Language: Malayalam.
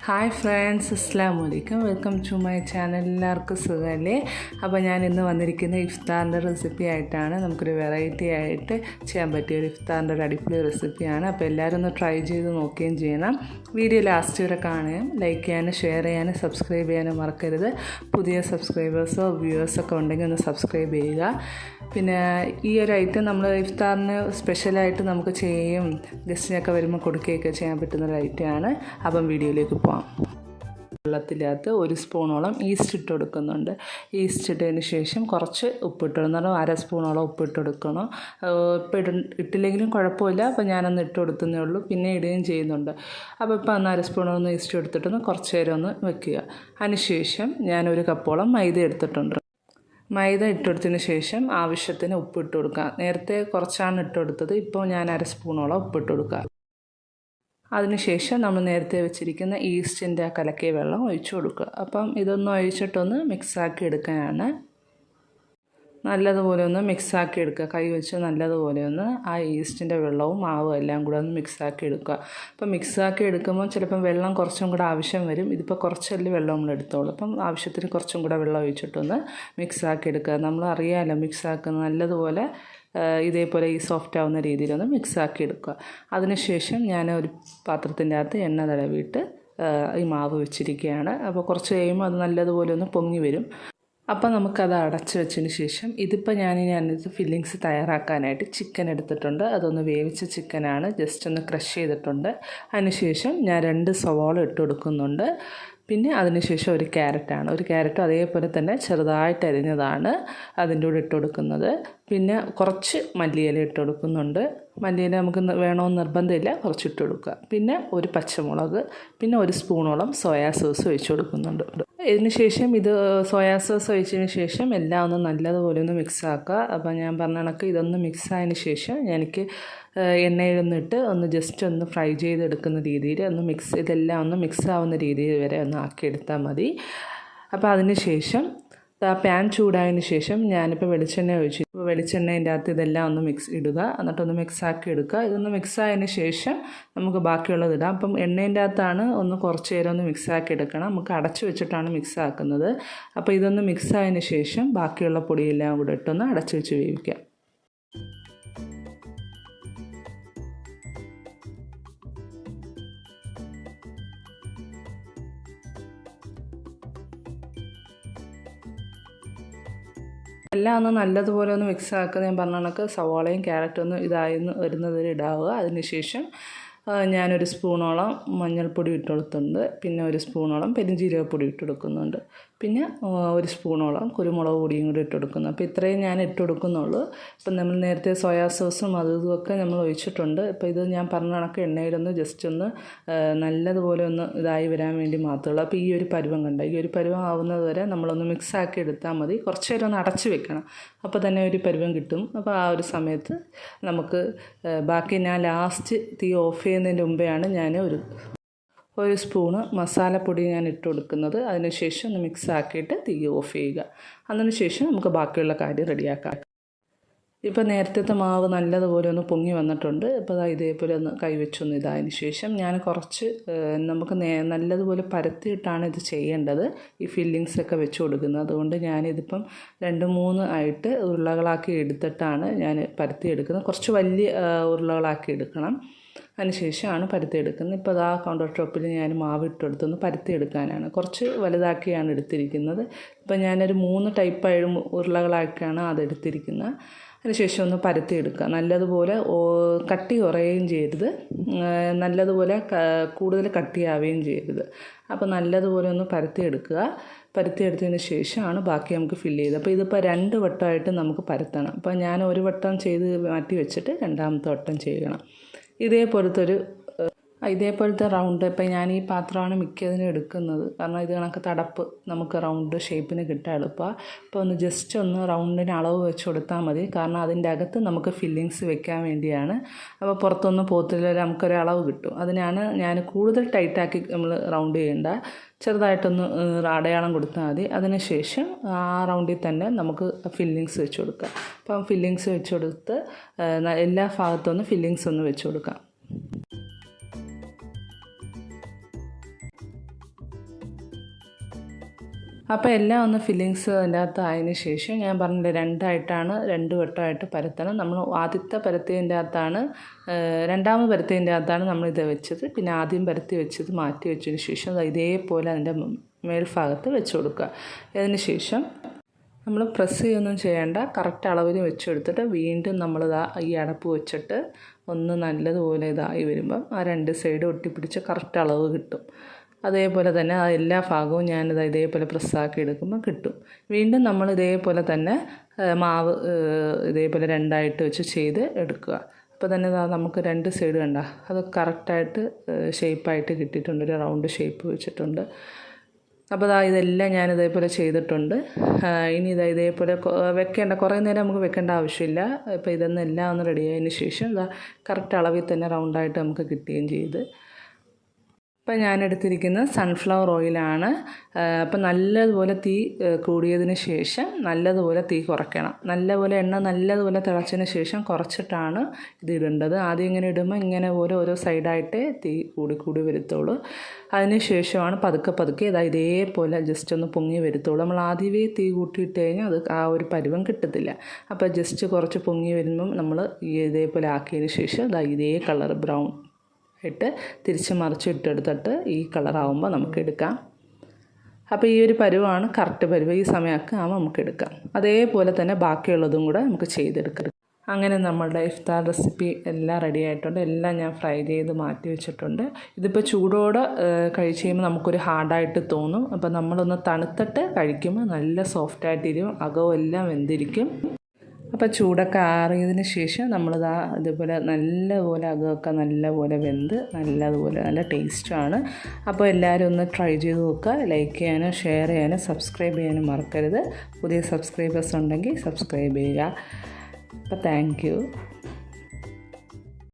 ഹായ് ഫ്രണ്ട്സ്, അസ്സലാമു അലൈക്കും. Welcome to my channel. എല്ലാവർക്കും സുഖമല്ലേ? അപ്പോൾ ഞാൻ ഇന്ന് വന്നിരിക്കുന്ന ഇഫ്താറിൻ്റെ റെസിപ്പി ആയിട്ടാണ്. നമുക്കൊരു വെറൈറ്റി ആയിട്ട് ചെയ്യാൻ പറ്റിയ ഒരു ഇഫ്താറിൻ്റെ ഒരു അടിപൊളി റെസിപ്പിയാണ്. അപ്പോൾ എല്ലാവരും ഒന്ന് ട്രൈ ചെയ്ത് നോക്കുകയും ചെയ്യണം. വീഡിയോ ലാസ്റ്റ് വരെ കാണുകയും ലൈക്ക് ചെയ്യാനും ഷെയർ ചെയ്യാനും സബ്സ്ക്രൈബ് ചെയ്യാനും മറക്കരുത്. പുതിയ സബ്സ്ക്രൈബേഴ്സോ വ്യൂവേഴ്സൊക്കെ ഉണ്ടെങ്കിൽ ഒന്ന് സബ്സ്ക്രൈബ് ചെയ്യുക. പിന്നെ ഈ ഒരു ഐറ്റം നമ്മൾ ഇഫ്താറിന് സ്പെഷ്യലായിട്ട് നമുക്ക് ചെയ്യുകയും ഗസ്റ്റിനൊക്കെ വരുമ്പോൾ കൊടുക്കുകയൊക്കെ ചെയ്യാൻ പറ്റുന്നൊരു ഐറ്റമാണ്. അപ്പം വീഡിയോയിലേക്ക് പോകാം. വെള്ളത്തിനകത്ത് 1 സ്പൂണോളം ഈസ്റ്റ് ഇട്ട് കൊടുക്കുന്നുണ്ട്. ഈസ്റ്റ് ഇട്ടതിന് ശേഷം കുറച്ച് ഉപ്പിട്ടിടുന്നത് 1/2 സ്പൂണോളം ഉപ്പിട്ട് കൊടുക്കണം. ഇട്ടില്ലെങ്കിലും കുഴപ്പമില്ല. അപ്പോൾ ഞാനൊന്ന് ഇട്ട് കൊടുത്തതേ ഉള്ളൂ, പിന്നെ ഇടുകയും ചെയ്യുന്നുണ്ട്. അപ്പോൾ ഇപ്പോൾ 1/2 സ്പൂണൊന്ന് ഈസ്റ്റ് എടുത്തിട്ടൊന്ന് കുറച്ച് നേരം ഒന്ന് വെക്കുക. അതിനുശേഷം ഞാനൊരു കപ്പോളം മൈദ എടുത്തിട്ടുണ്ട്. മൈദ ഇട്ടെടുത്തതിന് ശേഷം ആവശ്യത്തിന് ഉപ്പിട്ട് കൊടുക്കുക. നേരത്തെ കുറച്ചാണ് ഇട്ട് കൊടുത്തത്, ഇപ്പോൾ ഞാൻ 1/2 സ്പൂണോളം ഉപ്പിട്ട് കൊടുക്കുക. അതിനുശേഷം നമ്മൾ നേരത്തെ വെച്ചിരിക്കുന്ന ഈസ്റ്റിൻ്റെ കലക്കിയ വെള്ളം ഒഴിച്ചു കൊടുക്കുക. അപ്പം ഇതൊന്ന് ഒഴിച്ചിട്ടൊന്ന് മിക്സാക്കി എടുക്കാനാണ്. നല്ലതുപോലെ ഒന്ന് മിക്സാക്കി എടുക്കുക. കൈ വെച്ച് നല്ലതുപോലെ ഒന്ന് ആ ഈസ്റ്റിൻ്റെ വെള്ളവും മാവും എല്ലാം കൂടെ ഒന്ന് മിക്സാക്കി എടുക്കുക. അപ്പം മിക്സാക്കി എടുക്കുമ്പോൾ ചിലപ്പം വെള്ളം കുറച്ചും കൂടെ ആവശ്യം വരും. ഇതിപ്പോൾ കുറച്ചല്ലേ വെള്ളം നമ്മൾ എടുത്തോളൂ. അപ്പം ആവശ്യത്തിന് കുറച്ചും കൂടെ വെള്ളം ഒഴിച്ചിട്ടൊന്ന് മിക്സാക്കി എടുക്കുക. നമ്മൾ അറിയാമല്ലോ മിക്സാക്കുന്നത് നല്ലതുപോലെ ഇതേപോലെ ഈ സോഫ്റ്റ് ആവുന്ന രീതിയിലൊന്ന് മിക്സാക്കി എടുക്കുക. അതിനുശേഷം ഞാൻ ഒരു പാത്രത്തിൻ്റെ അകത്ത് എണ്ണ തടവിയിട്ട് ഈ മാവ് വെച്ചിരിക്കുകയാണ്. അപ്പോൾ കുറച്ച് കഴിയുമ്പോൾ അത് നല്ലതുപോലെ ഒന്ന് പൊങ്ങി വരും. അപ്പോൾ നമുക്കത് അടച്ച് വെച്ചതിന് ശേഷം ഇതിപ്പോൾ ഞാനിത് ഫില്ലിങ്സ് തയ്യാറാക്കാനായിട്ട് ചിക്കൻ എടുത്തിട്ടുണ്ട്. അതൊന്ന് വേവിച്ച ചിക്കനാണ്, ജസ്റ്റ് ഒന്ന് ക്രഷ് ചെയ്തിട്ടുണ്ട്. അതിനുശേഷം ഞാൻ 2 സവാള ഇട്ട് കൊടുക്കുന്നുണ്ട്. പിന്നെ അതിനുശേഷം ഒരു ക്യാരറ്റും അതേപോലെ തന്നെ ചെറുതായിട്ട് അരിഞ്ഞതാണ് അതിൻ്റെ കൂടെ ഇട്ട് കൊടുക്കുന്നത്. പിന്നെ കുറച്ച് മല്ലിയില ഇട്ട് കൊടുക്കുന്നുണ്ട്. മല്ലിയില നമുക്ക് വേണമെന്ന് നിർബന്ധമില്ല, കുറച്ച് ഇട്ട് കൊടുക്കുക. പിന്നെ ഒരു പച്ചമുളക്, പിന്നെ 1 സ്പൂണോളം സോയാ സോസ് ഒഴിച്ച് കൊടുക്കുന്നുണ്ട്. ഇതിന് ശേഷം ഇത് സോയാ സോസ് ഒഴിച്ചതിന് ശേഷം എല്ലാം ഒന്ന് നല്ലതുപോലെ ഒന്ന് മിക്സ് ആക്കുക. അപ്പോൾ ഞാൻ പറഞ്ഞ കണക്ക് ഇതൊന്ന് മിക്സ് ആയതിന് ശേഷം എനിക്ക് എണ്ണയിലൊന്നിട്ട് ഒന്ന് ജസ്റ്റ് ഒന്ന് ഫ്രൈ ചെയ്തെടുക്കുന്ന രീതിയിൽ ഒന്ന് ഇതെല്ലാം ഒന്ന് മിക്സ് ആവുന്ന രീതിയിൽ വരെ ഒന്ന് ആക്കിയെടുത്താൽ മതി. അപ്പോൾ അതിന് ശേഷം പാൻ ചൂടായതിന് ശേഷം ഞാനിപ്പോൾ വെളിച്ചെണ്ണ ഒഴിച്ചു. വെളിച്ചെണ്ണേൻ്റെ അകത്ത് ഇതെല്ലാം ഒന്ന് ഇടുക, എന്നിട്ടൊന്ന് മിക്സാക്കി എടുക്കുക. ഇതൊന്ന് മിക്സായതിന് ശേഷം നമുക്ക് ബാക്കിയുള്ളത് ഇടാം. അപ്പം എണ്ണേൻ്റെ അകത്താണ് ഒന്ന് കുറച്ച് നേരം ഒന്ന് മിക്സാക്കി എടുക്കണം. നമുക്ക് അടച്ചു വെച്ചിട്ടാണ് മിക്സാക്കുന്നത്. അപ്പോൾ ഇതൊന്ന് മിക്സായതിന് ശേഷം ബാക്കിയുള്ള പൊടിയെല്ലാം കൂടെ ഇട്ടൊന്ന് അടച്ചു വെച്ച് വേവിക്കാം. എല്ലാം ഒന്ന് നല്ലതുപോലെ ഒന്ന് മിക്സ് ആക്കുക. ഞാൻ പറഞ്ഞ കണക്ക് സവാളയും ക്യാരറ്റും ഒന്ന് വരുന്നതിൽ ഇടാവുക. അതിനുശേഷം ഞാനൊരു സ്പൂണോളം മഞ്ഞൾപ്പൊടി ഇട്ട് കൊടുത്തിട്ടുണ്ട്. പിന്നെ 1 സ്പൂണോളം പെരുംജീരകപ്പൊടി ഇട്ട് കൊടുക്കുന്നുണ്ട്. പിന്നെ 1 സ്പൂണോളം കുരുമുളക് പൊടിയും കൂടി ഇട്ട് കൊടുക്കുന്നു. അപ്പോൾ ഇത്രയും ഞാൻ ഇട്ട് കൊടുക്കുന്നുള്ളൂ. ഇപ്പം നമ്മൾ നേരത്തെ സോയാ സോസും അതുമൊക്കെ നമ്മൾ ഒഴിച്ചിട്ടുണ്ട്. ഇപ്പോൾ ഇത് ഞാൻ പറഞ്ഞ കണക്ക് എണ്ണയിലൊന്ന് ജസ്റ്റ് ഒന്ന് നല്ലതുപോലെ ഒന്ന് ഇതായി വരാൻ വേണ്ടി മാത്രമേ. അപ്പോൾ ഈ ഒരു പരുവം കണ്ട ഈ ഒരു പരുവം ആവുന്നത് വരെ നമ്മളൊന്ന് മിക്സാക്കി എടുത്താൽ മതി. കുറച്ച് നേരം ഒന്ന് അടച്ച് വെക്കണം, അപ്പോൾ തന്നെ ഒരു പരുവം കിട്ടും. അപ്പോൾ ആ ഒരു സമയത്ത് നമുക്ക് ബാക്കി ഞാൻ ലാസ്റ്റ് തീ ഓഫ് ചെയ്യുന്നതിന് മുമ്പെയാണ് ഞാൻ ഒരു സ്പൂണ് മസാലപ്പൊടി ഞാൻ ഇട്ട് കൊടുക്കുന്നത്. അതിനുശേഷം ഒന്ന് മിക്സ് ആക്കിയിട്ട് തീ ഓഫ് ചെയ്യുക. അതിനുശേഷം നമുക്ക് ബാക്കിയുള്ള കാര്യം റെഡിയാക്കാം. ഇപ്പോൾ നേരത്തെ മാവ് നല്ലതുപോലെ ഒന്ന് പൊങ്ങി വന്നിട്ടുണ്ട്. ഇപ്പോൾ ഇതേപോലെ ഒന്ന് കൈവച്ചൊന്ന് ഇതായതിന് ശേഷം ഞാൻ കുറച്ച് നമുക്ക് നല്ലതുപോലെ പരത്തിയിട്ടാണ് ഇത് ചെയ്യേണ്ടത്, ഈ ഫില്ലിങ്സൊക്കെ വെച്ച് കൊടുക്കുന്നത്. അതുകൊണ്ട് ഞാനിതിപ്പം 2-3 ആയിട്ട് ഉരുളകളാക്കി എടുത്തിട്ടാണ് ഞാൻ പരത്തിയെടുക്കുന്നത്. കുറച്ച് വലിയ ഉരുളകളാക്കി എടുക്കണം. അതിനുശേഷമാണ് പരത്തിയെടുക്കുന്നത്. ഇപ്പോൾ കൗണ്ടർ ടോപ്പിൽ ഞാൻ മാവ് ഇട്ടെടുത്തൊന്ന് പരത്തിയെടുക്കാനാണ്. കുറച്ച് വലുതാക്കിയാണ് എടുത്തിരിക്കുന്നത്. ഇപ്പോൾ ഞാനൊരു 3 ടൈപ്പായി ഉരുളകളാക്കിയാണ് അതെടുത്തിരിക്കുന്നത്. അതിനുശേഷം ഒന്ന് പരത്തിയെടുക്കുക. നല്ലതുപോലെ കട്ടി കുറയുകയും ചെയ്യരുത്, നല്ലതുപോലെ കൂടുതൽ കട്ടിയാവുകയും ചെയ്യരുത്. അപ്പോൾ നല്ലതുപോലെ ഒന്ന് പരത്തിയെടുക്കുക. പരത്തിയെടുത്തതിന് ശേഷമാണ് ബാക്കി നമുക്ക് ഫില്ല് ചെയ്ത്. അപ്പോൾ ഇതിപ്പോൾ 2 വട്ടമായിട്ട് നമുക്ക് പരത്തണം. അപ്പോൾ ഞാൻ 1 വട്ടം ചെയ്ത് മാറ്റി വെച്ചിട്ട് 2ാമത്തെ വട്ടം ചെയ്യണം. ഇതേപോലത്തെ റൗണ്ട് ഇപ്പോൾ ഞാൻ ഈ പാത്രമാണ് മിക്കതിനും എടുക്കുന്നത്. കാരണം ഇത് കണക്ക് തടപ്പ് നമുക്ക് റൗണ്ട് ഷേപ്പിന് കിട്ടാൻ എളുപ്പമാണ്. അപ്പോൾ ഒന്ന് ജസ്റ്റ് ഒന്ന് റൗണ്ടിന് അളവ് വെച്ച് കൊടുത്താൽ മതി. കാരണം അതിൻ്റെ അകത്ത് നമുക്ക് ഫില്ലിങ്സ് വെക്കാൻ വേണ്ടിയാണ്. അപ്പോൾ പുറത്തൊന്നും പോത്തില്ല, നമുക്കൊരു അളവ് കിട്ടും. അതിനാണ് ഞാൻ കൂടുതൽ ടൈറ്റാക്കി നമ്മൾ റൗണ്ട് ചെയ്യേണ്ട, ചെറുതായിട്ടൊന്ന് അടയാളം കൊടുത്താൽ മതി. അതിനുശേഷം ആ റൗണ്ടിൽ തന്നെ നമുക്ക് ഫില്ലിങ്സ് വെച്ച് കൊടുക്കാം. അപ്പം ഫില്ലിങ്സ് വെച്ച് കൊടുത്ത് എല്ലാ ഭാഗത്തുനിന്ന് ഫില്ലിങ്സ് ഒന്ന് വെച്ച് കൊടുക്കാം. അപ്പോൾ എല്ലാം ഒന്ന് ഫില്ലിങ്സ് അതിൻ്റെ അകത്ത് ആയതിന് ശേഷം ഞാൻ പറഞ്ഞില്ലേ രണ്ട് വട്ടമായിട്ട് പരത്തണം. നമ്മൾ ആദ്യത്തെ പരത്തിയതിൻ്റെ അകത്താണ് രണ്ടാമത് പരത്തിയതിൻ്റെ അകത്താണ് നമ്മളിത് വെച്ചത്. പിന്നെ ആദ്യം പരത്തി വെച്ചത് മാറ്റി വെച്ചതിന് ശേഷം ഇതേപോലെ അതിൻ്റെ മേൽഭാഗത്ത് വെച്ച് കൊടുക്കുക. അതിന് ശേഷം നമ്മൾ പ്രസ് ചെയ്യൊന്നും ചെയ്യേണ്ട, കറക്റ്റ് അളവിന് വെച്ചെടുത്തിട്ട് വീണ്ടും നമ്മളിതാ ഈ അടപ്പ് വെച്ചിട്ട് ഒന്ന് നല്ലതുപോലെ ഇതായി വരുമ്പം ആ രണ്ട് സൈഡ് ഒട്ടിപ്പിടിച്ച് കറക്റ്റ് അളവ് കിട്ടും. അതേപോലെ തന്നെ ആ എല്ലാ ഭാഗവും ഞാനിത് ഇതേപോലെ പ്രസ്സാക്കി എടുക്കുമ്പോൾ കിട്ടും. വീണ്ടും നമ്മൾ ഇതേപോലെ തന്നെ മാവ് ഇതേപോലെ രണ്ടായിട്ട് വെച്ച് ചെയ്ത് എടുക്കുക. അപ്പോൾ തന്നെ നമുക്ക് രണ്ട് സൈഡ് കണ്ട അത് കറക്റ്റായിട്ട് ഷേപ്പായിട്ട് കിട്ടിയിട്ടുണ്ട്. ഒരു റൗണ്ട് ഷേപ്പ് വെച്ചിട്ടുണ്ട്. അപ്പോൾ ഇതെല്ലാം ഞാൻ ഇതേപോലെ ചെയ്തിട്ടുണ്ട്. ഇനി ഇതേപോലെ കുറേ നേരം നമുക്ക് വെക്കേണ്ട ആവശ്യമില്ല. ഇപ്പോൾ ഇതൊന്നും എല്ലാം ഒന്ന് റെഡി ആയതിന് ശേഷം കറക്റ്റ് അളവിൽ തന്നെ റൗണ്ടായിട്ട് നമുക്ക് കിട്ടുകയും ചെയ്ത്. അപ്പോൾ ഞാൻ എടുത്തിരിക്കുന്നത് സൺഫ്ലവർ ഓയിലാണ്. അപ്പോൾ നല്ലതുപോലെ തീ കൂടിയതിന് ശേഷം നല്ലതുപോലെ തീ കുറയ്ക്കണം. എണ്ണ നല്ലതുപോലെ തിളച്ചതിന് ശേഷം കുറച്ചിട്ടാണ് ഇത് ഇടേണ്ടത്. ആദ്യം ഇങ്ങനെ ഇടുമ്പോൾ ഇങ്ങനെ ഓരോ സൈഡായിട്ടേ തീ കൂടി വരത്തുള്ളൂ. അതിന് ശേഷമാണ് പതുക്കെ ഇതേപോലെ ജസ്റ്റ് ഒന്ന് പൊങ്ങി വരത്തുള്ളൂ. നമ്മൾ ആദ്യമേ തീ കൂട്ടിയിട്ട് കഴിഞ്ഞാൽ അത് ആ ഒരു പരുവം കിട്ടത്തില്ല. അപ്പോൾ ജസ്റ്റ് കുറച്ച് പൊങ്ങി വരുമ്പം നമ്മൾ ഇതേപോലെ ആക്കിയതിന് ശേഷം ഇതേ കളർ ബ്രൗൺ ഇട്ട് തിരിച്ച് മറിച്ച് ഇട്ടെടുത്തിട്ട് ഈ കളറാവുമ്പോൾ നമുക്ക് എടുക്കാം. അപ്പോൾ ഈ ഒരു പരുവാണ് കറക്റ്റ് പരുവ്. ഈ സമയമൊക്കെ ആവുമ്പോൾ നമുക്ക് എടുക്കാം. അതേപോലെ തന്നെ ബാക്കിയുള്ളതും കൂടെ നമുക്ക് ചെയ്തെടുക്കാം. അങ്ങനെ നമ്മളുടെ ഇഫ്താർ റെസിപ്പി എല്ലാം റെഡി ആയിട്ടുണ്ട്. എല്ലാം ഞാൻ ഫ്രൈ ചെയ്ത് മാറ്റി വെച്ചിട്ടുണ്ട്. ഇതിപ്പോൾ ചൂടോടെ കഴിച്ച് കഴിയുമ്പോൾ നമുക്കൊരു ഹാർഡായിട്ട് തോന്നും. അപ്പോൾ നമ്മളൊന്ന് തണുത്തിട്ട് കഴിക്കുമ്പോൾ നല്ല സോഫ്റ്റായിട്ടിരിക്കും, അകവും എല്ലാം വെന്തിരിക്കും. അപ്പോൾ ചൂടൊക്കെ ആറിയതിന് ശേഷം ഇതുപോലെ നല്ലപോലെ അകമൊക്കെ നല്ലപോലെ വെന്ത് നല്ല ടേസ്റ്റാണ്. അപ്പോൾ എല്ലാവരും ഒന്ന് ട്രൈ ചെയ്ത് നോക്കുക. ലൈക്ക് ചെയ്യാനും ഷെയർ ചെയ്യാനും സബ്സ്ക്രൈബ് ചെയ്യാനും മറക്കരുത്. പുതിയ സബ്സ്ക്രൈബേഴ്സ് ഉണ്ടെങ്കിൽ സബ്സ്ക്രൈബ് ചെയ്യുക. അപ്പോൾ താങ്ക് യു.